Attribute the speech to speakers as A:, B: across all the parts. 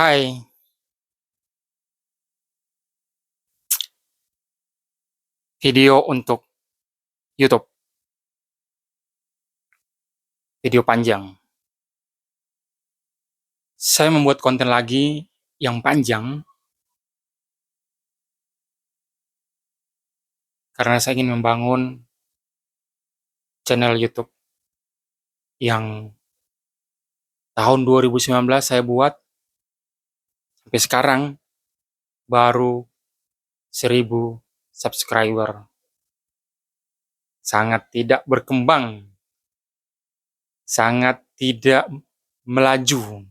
A: Hai, video untuk YouTube, video panjang. Saya membuat konten lagi yang panjang karena saya ingin membangun channel YouTube yang tahun 2019 saya buat sampai sekarang baru 1.000 subscriber. Sangat tidak berkembang, sangat tidak melaju,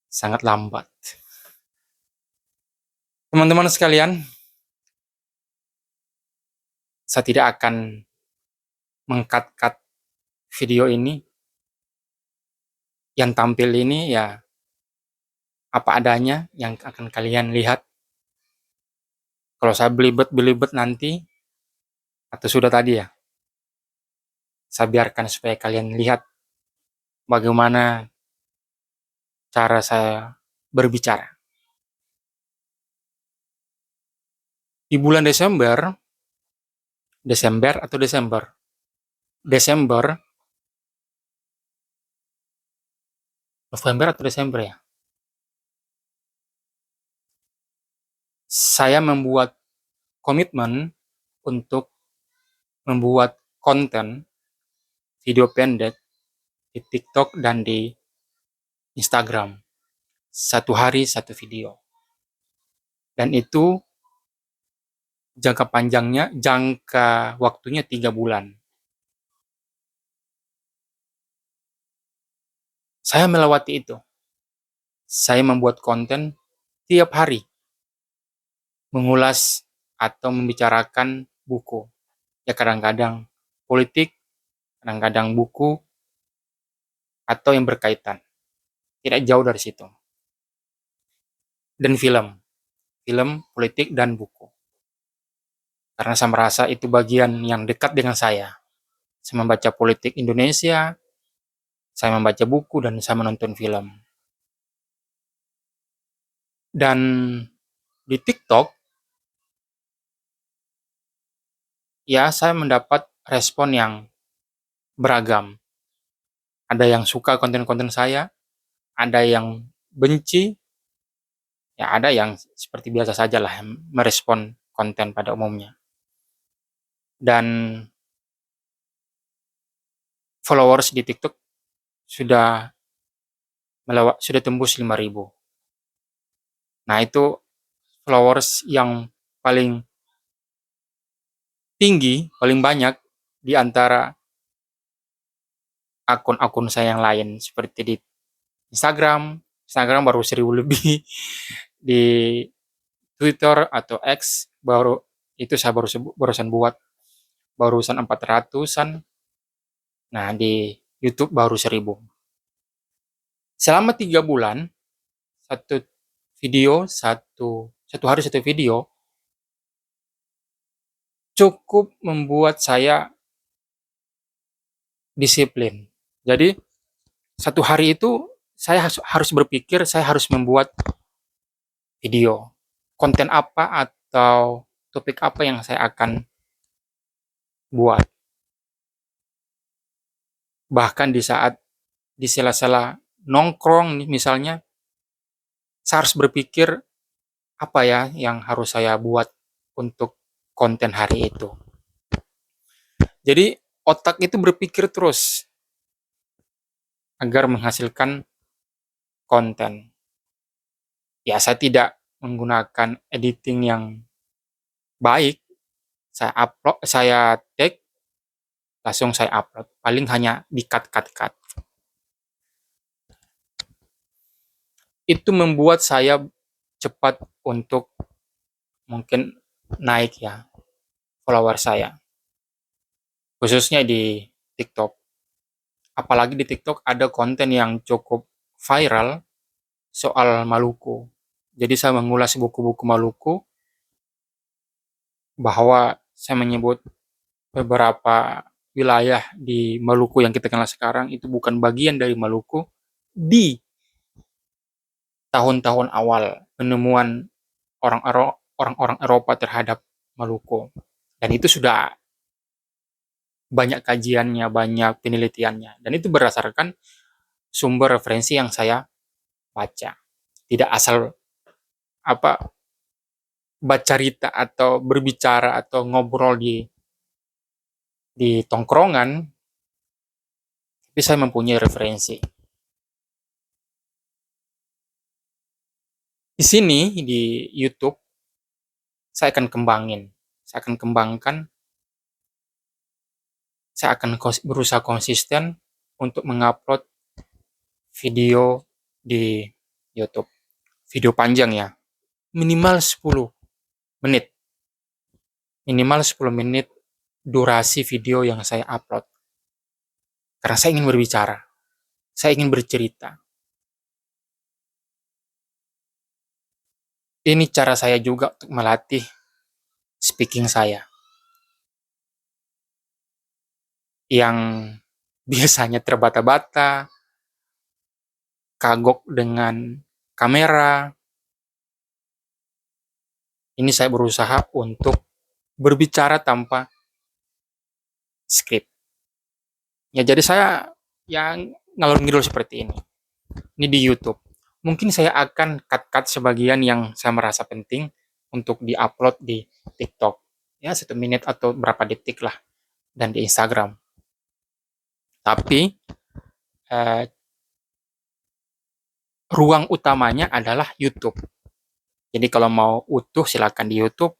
A: sangat lambat. Teman-teman sekalian, saya tidak akan mengkat-kat video ini. Yang tampil ini ya apa adanya yang akan kalian lihat. Kalau saya belibet-belibet nanti, atau sudah tadi ya, saya biarkan supaya kalian lihat bagaimana cara saya berbicara. Di bulan Desember, Desember, November atau Desember ya, saya membuat komitmen untuk membuat konten video pendek di TikTok dan di Instagram. Satu hari satu video. Dan itu jangka waktunya 3 bulan. Saya melewati itu. Saya membuat konten tiap hari, mengulas atau membicarakan buku. Ya kadang-kadang politik, kadang-kadang buku, atau yang berkaitan. Tidak jauh dari situ. Dan film, politik, dan buku. Karena saya merasa itu bagian yang dekat dengan saya. Saya membaca politik Indonesia, saya membaca buku, dan saya menonton film. Dan di TikTok, ya saya mendapat respon yang beragam. Ada yang suka konten-konten saya, ada yang benci, ya ada yang seperti biasa saja lah merespon konten pada umumnya. Dan followers di TikTok sudah tembus 5.000. Nah, itu followers yang paling tinggi, paling banyak di antara akun-akun saya yang lain seperti di Instagram. Instagram baru 1.000 lebih. Di Twitter atau X saya barusan buat barusan 400-an. Nah, di YouTube baru 1.000. Selama 3 bulan, satu satu hari satu video, cukup membuat saya disiplin. Jadi, satu hari itu saya harus berpikir, saya harus membuat video. Konten apa atau topik apa yang saya akan buat. Bahkan di sela-sela nongkrong misalnya, saya harus berpikir apa ya yang harus saya buat untuk konten hari itu. Jadi otak itu berpikir terus agar menghasilkan konten. Ya saya tidak menggunakan editing yang baik. Saya take, langsung saya upload. Paling hanya di-cut. Itu membuat saya cepat untuk mungkin naik ya follower saya. Khususnya di TikTok. Apalagi di TikTok ada konten yang cukup viral soal Maluku. Jadi saya mengulas buku-buku Maluku, bahwa saya menyebut beberapa wilayah di Maluku yang kita kenal sekarang itu bukan bagian dari Maluku di tahun-tahun awal penemuan orang-orang Eropa terhadap Maluku. Dan itu sudah banyak kajiannya, banyak penelitiannya. Dan itu berdasarkan sumber referensi yang saya baca. Tidak asal apa baca cerita atau berbicara atau ngobrol di tongkrongan, tapi saya mempunyai referensi. Di sini di YouTube saya akan kembangin, saya akan kembangkan, saya akan berusaha konsisten untuk mengupload video di YouTube. Video panjang ya, minimal 10 menit. Minimal 10 menit durasi video yang saya upload. Karena saya ingin berbicara, saya ingin bercerita. Ini cara saya juga untuk melatih speaking saya. Yang biasanya terbata-bata, kagok dengan kamera. Ini saya berusaha untuk berbicara tanpa skrip. Ya jadi saya yang ngalor ngidul seperti ini. Ini di YouTube. Mungkin saya akan cut-cut sebagian yang saya merasa penting untuk di-upload di TikTok. Ya, 1 menit atau berapa detik lah. Dan di Instagram. Tapi, eh, ruang utamanya adalah YouTube. Jadi kalau mau utuh silakan di YouTube.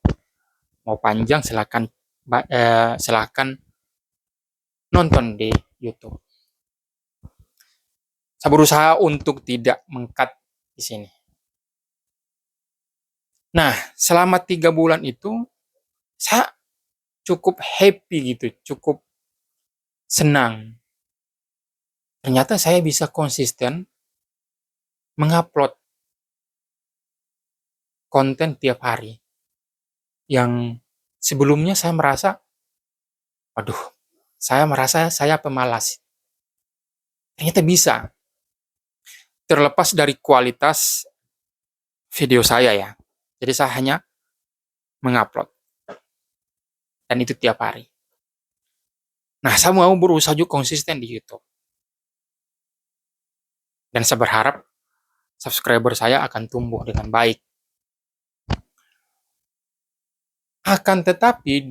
A: Mau panjang silakan nonton di YouTube. Saya berusaha untuk tidak meng-cut di sini. Nah, selama 3 bulan itu, saya cukup happy gitu, cukup senang. Ternyata saya bisa konsisten mengupload konten tiap hari. Yang sebelumnya saya merasa, waduh, saya pemalas. Ternyata bisa. Terlepas dari kualitas video saya ya. Jadi saya hanya mengupload. Dan itu tiap hari. Nah, saya mau berusaha juga konsisten di YouTube. Dan saya berharap subscriber saya akan tumbuh dengan baik. Akan tetapi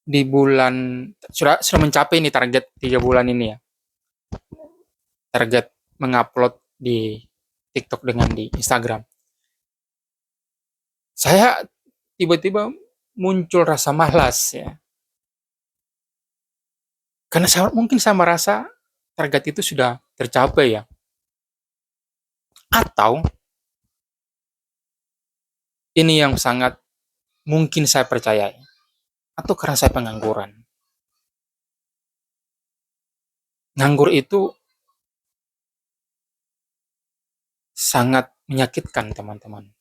A: di bulan sudah mencapai ini target 3 bulan ini ya. Target mengupload di TikTok dengan di Instagram. Saya tiba-tiba muncul rasa malas ya. Karena mungkin saya merasa target itu sudah tercapai ya. Atau ini yang sangat mungkin saya percayai. Atau karena saya pengangguran. Nganggur itu sangat menyakitkan teman-teman.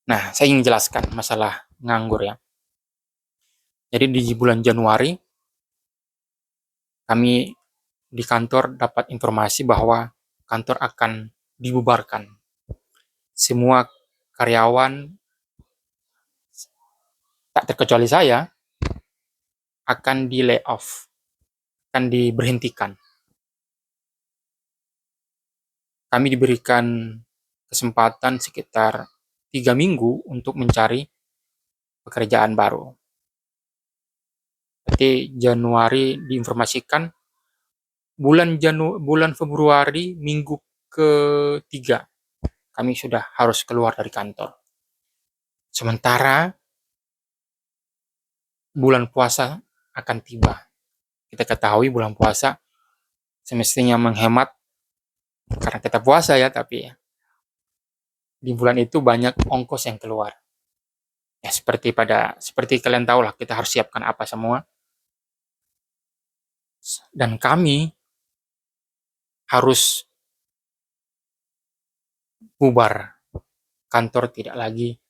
A: Nah, saya ingin jelaskan masalah nganggur ya. Jadi di bulan Januari, kami di kantor dapat informasi bahwa kantor akan dibubarkan. Semua karyawan, tak terkecuali saya, akan di layoff, akan diberhentikan. Kami diberikan kesempatan sekitar 3 minggu untuk mencari pekerjaan baru. Jadi Januari diinformasikan, bulan Februari minggu ketiga kami sudah harus keluar dari kantor. Sementara bulan puasa akan tiba. Kita ketahui bulan puasa semestinya menghemat karena kita puasa ya, tapi ya, di bulan itu banyak ongkos yang keluar. Ya seperti kalian tahu lah, kita harus siapkan apa semua. Dan kami harus bubar. Kantor tidak lagi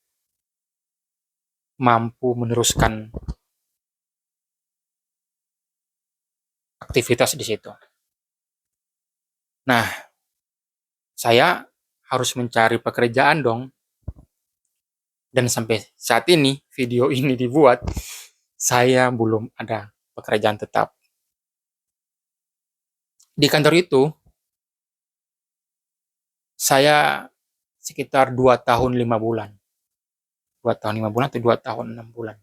A: mampu meneruskan aktivitas di situ. Nah, saya harus mencari pekerjaan dong. Dan sampai saat ini, video ini dibuat, saya belum ada pekerjaan tetap. Di kantor itu, saya sekitar 2 tahun 5 bulan. 2 tahun 5 bulan atau 2 tahun 6 bulan.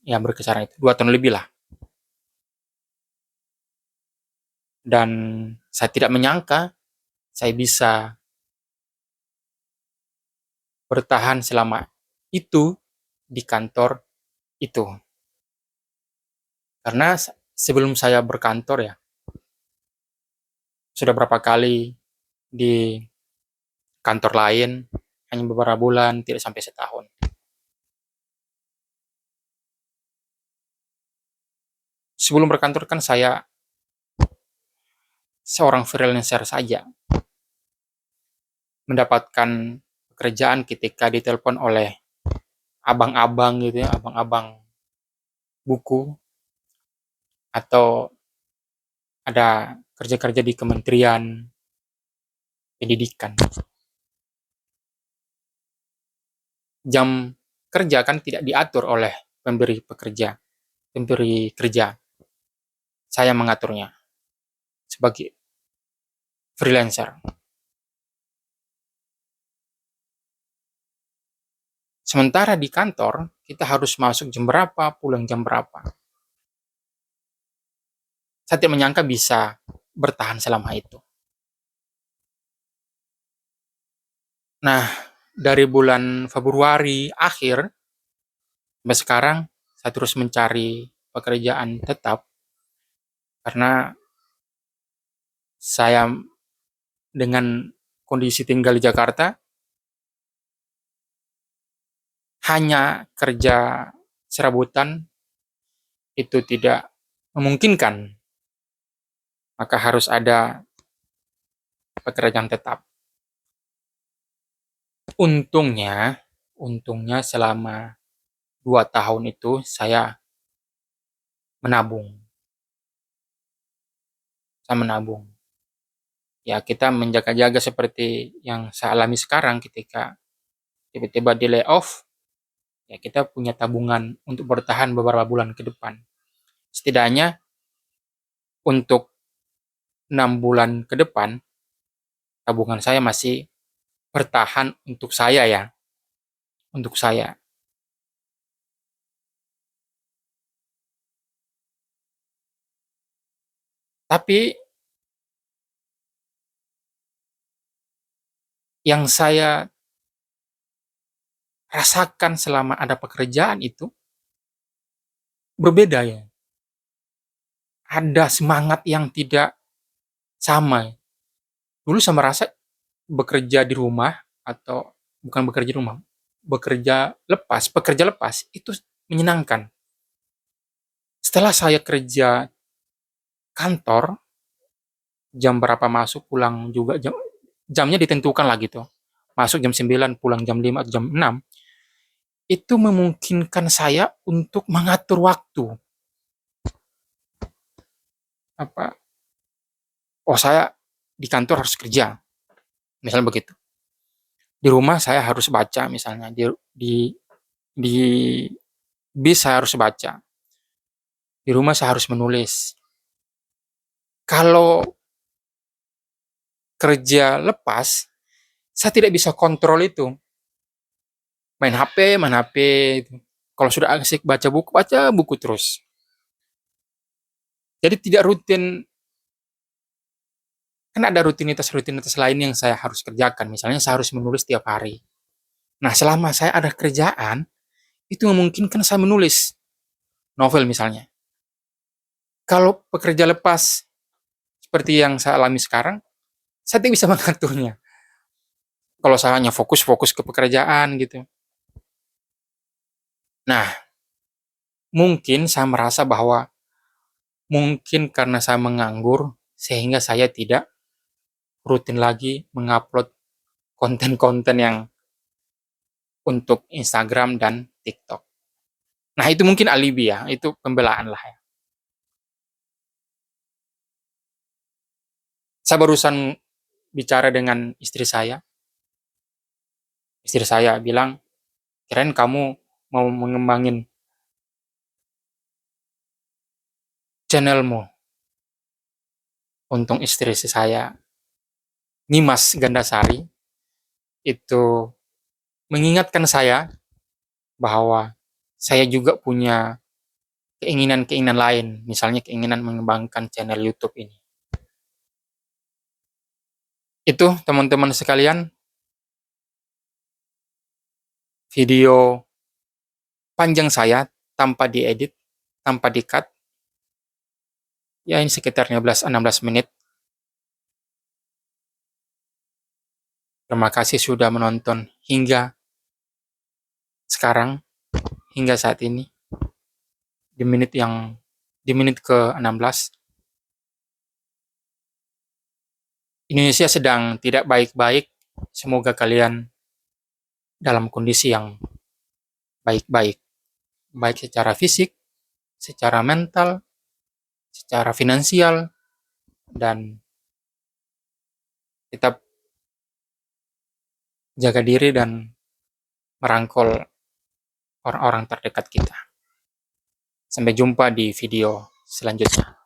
A: Ya, berkisaran itu. 2 tahun lebih lah. Dan saya tidak menyangka saya bisa bertahan selama itu di kantor itu. Karena sebelum saya berkantor ya, sudah berapa kali di kantor lain, hanya beberapa bulan, tidak sampai setahun. Sebelum berkantor kan saya seorang freelancer saja, mendapatkan pekerjaan ketika ditelepon oleh abang-abang gitu ya, abang-abang buku, atau ada kerja-kerja di Kementerian Pendidikan. Jam kerja kan tidak diatur oleh pemberi kerja. Saya mengaturnya sebagai freelancer. Sementara di kantor, kita harus masuk jam berapa, pulang jam berapa. Saya tidak menyangka bisa bertahan selama itu. Nah, dari bulan Februari akhir sampai sekarang, saya terus mencari pekerjaan tetap karena saya dengan kondisi tinggal di Jakarta hanya kerja serabutan itu tidak memungkinkan, maka harus ada pekerjaan tetap. Untungnya, untungnya selama 2 tahun itu saya menabung. Saya menabung. Ya, kita menjaga-jaga seperti yang saya alami sekarang ketika tiba-tiba di layoff, ya kita punya tabungan untuk bertahan beberapa bulan ke depan. Setidaknya untuk 6 bulan ke depan, tabungan saya masih bertahan untuk saya ya, untuk saya. Tapi yang saya rasakan selama ada pekerjaan itu berbeda ya. Ada semangat yang tidak sama. Dulu saya merasa bekerja di rumah atau bukan bekerja di rumah, pekerja lepas itu menyenangkan. Setelah saya kerja kantor, jam berapa masuk, pulang juga jamnya ditentukan lah gitu. Masuk jam 9, pulang jam 5 atau jam 6, itu memungkinkan saya untuk mengatur waktu. Apa? Oh, saya di kantor harus kerja, misalnya begitu. Di rumah saya harus baca misalnya, di bis saya harus baca. Di rumah saya harus menulis. Kalau kerja lepas, saya tidak bisa kontrol itu. Main HP itu. Kalau sudah asik baca buku terus. Jadi tidak rutin, kan ada rutinitas-rutinitas lain yang saya harus kerjakan. Misalnya saya harus menulis tiap hari. Nah, selama saya ada kerjaan, itu memungkinkan saya menulis novel misalnya. Kalau pekerja lepas seperti yang saya alami sekarang, saya tidak bisa mengaturnya. Kalau saya hanya fokus-fokus ke pekerjaan gitu. Nah, mungkin saya merasa bahwa mungkin karena saya menganggur, sehingga saya tidak rutin lagi mengupload konten-konten yang untuk Instagram dan TikTok. Nah, itu mungkin alibi ya, itu pembelaan lah ya. Saya barusan bicara dengan istri saya. Istri saya bilang, kirain kamu mau mengembangin channelmu. Untung istri saya, Nimas Gandasari, itu mengingatkan saya bahwa saya juga punya keinginan-keinginan lain, misalnya keinginan mengembangkan channel YouTube ini. Itu teman-teman sekalian, video panjang saya tanpa diedit, tanpa di-cut. Ya ini sekitar 15-16 menit. Terima kasih sudah menonton hingga sekarang, hingga saat ini. Di menit ke-16. Indonesia sedang tidak baik-baik. Semoga kalian dalam kondisi yang baik-baik. Baik secara fisik, secara mental, secara finansial, dan tetap jaga diri dan merangkul orang-orang terdekat kita. Sampai jumpa di video selanjutnya.